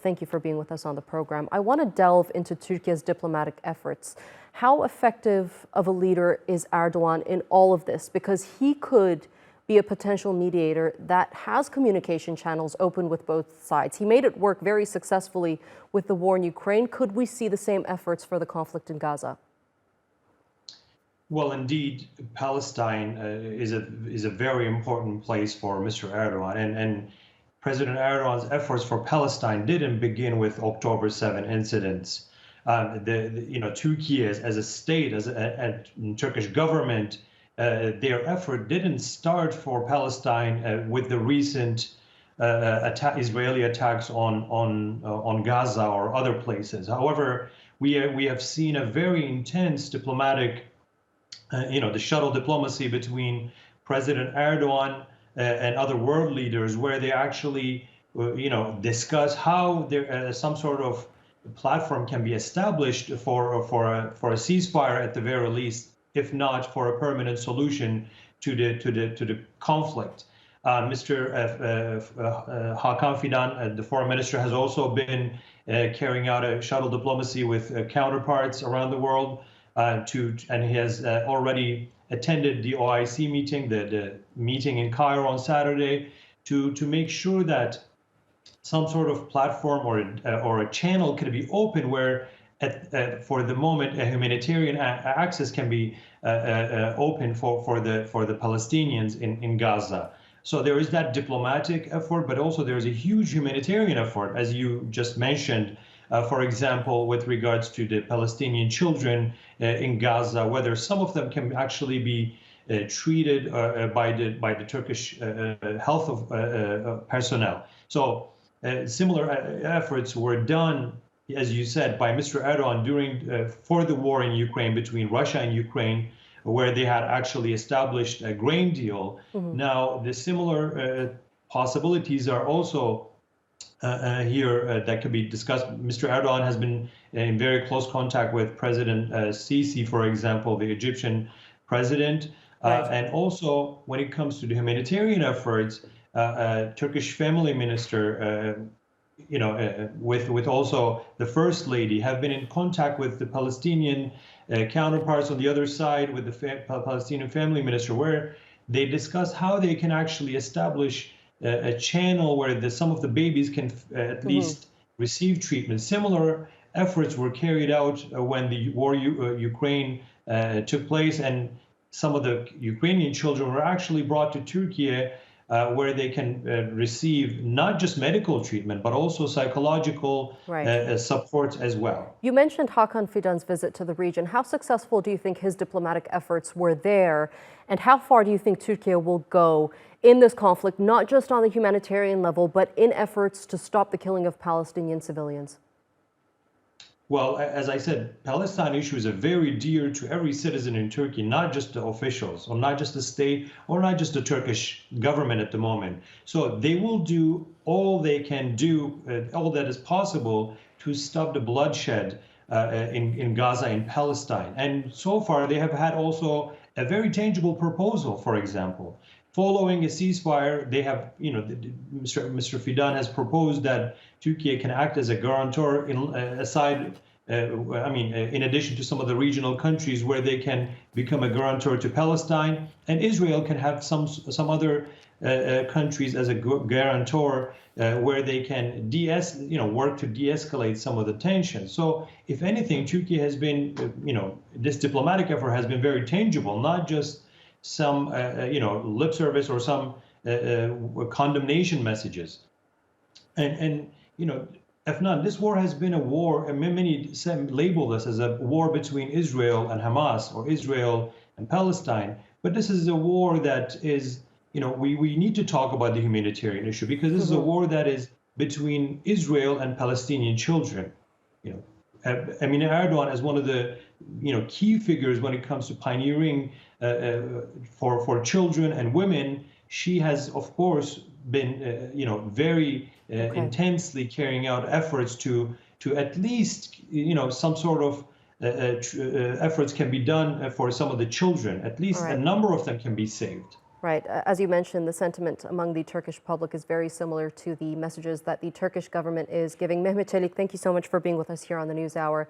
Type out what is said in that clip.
Thank you for being with us on the program. I want to delve into Turkey's diplomatic efforts. How effective of a leader is Erdogan in all of this? Because he could be a potential mediator that has communication channels open with both sides. He made it work very successfully with the war in Ukraine. Could we see the same efforts for the conflict in Gaza? Well, indeed, Palestine is a very important place for Mr. Erdogan, and President Erdogan's efforts for Palestine didn't begin with October 7 incidents. Turkey as a state, as a Turkish government, their effort didn't start for Palestine with the recent Israeli attacks on Gaza or other places. However, we have seen a very intense diplomatic, the shuttle diplomacy between President Erdogan and other world leaders, where they actually, discuss how there some sort of platform can be established for a ceasefire at the very least, if not for a permanent solution to the conflict. Mr. Hakan Fidan, the foreign minister, has also been carrying out a shuttle diplomacy with counterparts around the world, and he has already attended the OIC meeting, the meeting in Cairo on Saturday, to make sure that some sort of platform or a channel can be open where, for the moment, a humanitarian access can be open for the Palestinians in Gaza. So there is that diplomatic effort, but also there is a huge humanitarian effort, as you just mentioned. For example, with regards to the Palestinian children in Gaza, whether some of them can actually be treated by the Turkish health personnel. So similar efforts were done, as you said, by Mr. Erdogan for the war in Ukraine between Russia and Ukraine, where they had actually established a grain deal. Mm-hmm. Now, the similar possibilities are also here that could be discussed. Mr. Erdogan has been in very close contact with President Sisi, for example, the Egyptian president. Right. And also, when it comes to the humanitarian efforts, Turkish family minister, with also the First Lady, have been in contact with the Palestinian counterparts on the other side, with the Palestinian family minister, where they discuss how they can actually establish a channel where some of the babies can at least receive treatment. Similar efforts were carried out when the war Ukraine took place, and some of the Ukrainian children were actually brought to Turkey, where they can receive not just medical treatment, but also psychological support as well. You mentioned Hakan Fidan's visit to the region. How successful do you think his diplomatic efforts were there? And how far do you think Turkey will go in this conflict, not just on the humanitarian level, but in efforts to stop the killing of Palestinian civilians? Well, as I said, Palestine issues are very dear to every citizen in Turkey, not just the officials, or not just the state, or not just the Turkish government at the moment. So they will do all they can do, all that is possible, to stop the bloodshed in Gaza and Palestine. And so far, they have had also a very tangible proposal, for example. Following a ceasefire, they have, Mr. Fidan has proposed that Turkey can act as a guarantor in addition to some of the regional countries where they can become a guarantor to Palestine, and Israel can have some other countries as a guarantor where they can work to de-escalate some of the tensions. So, if anything, Turkey has been, this diplomatic effort has been very tangible, not just some lip service or some condemnation messages. And Efnan, this war has been a war, and many label this as a war between Israel and Hamas, or Israel and Palestine. But this is a war that is, we need to talk about the humanitarian issue, because this is a war that is between Israel and Palestinian children. Emine Erdogan, as one of the key figures when it comes to pioneering for children and women, she has, of course, been very intensely carrying out efforts to at least some sort of efforts can be done for some of the children. At least a number of them can be saved. Right. As you mentioned, the sentiment among the Turkish public is very similar to the messages that the Turkish government is giving. Mehmet Celik, thank you so much for being with us here on the NewsHour.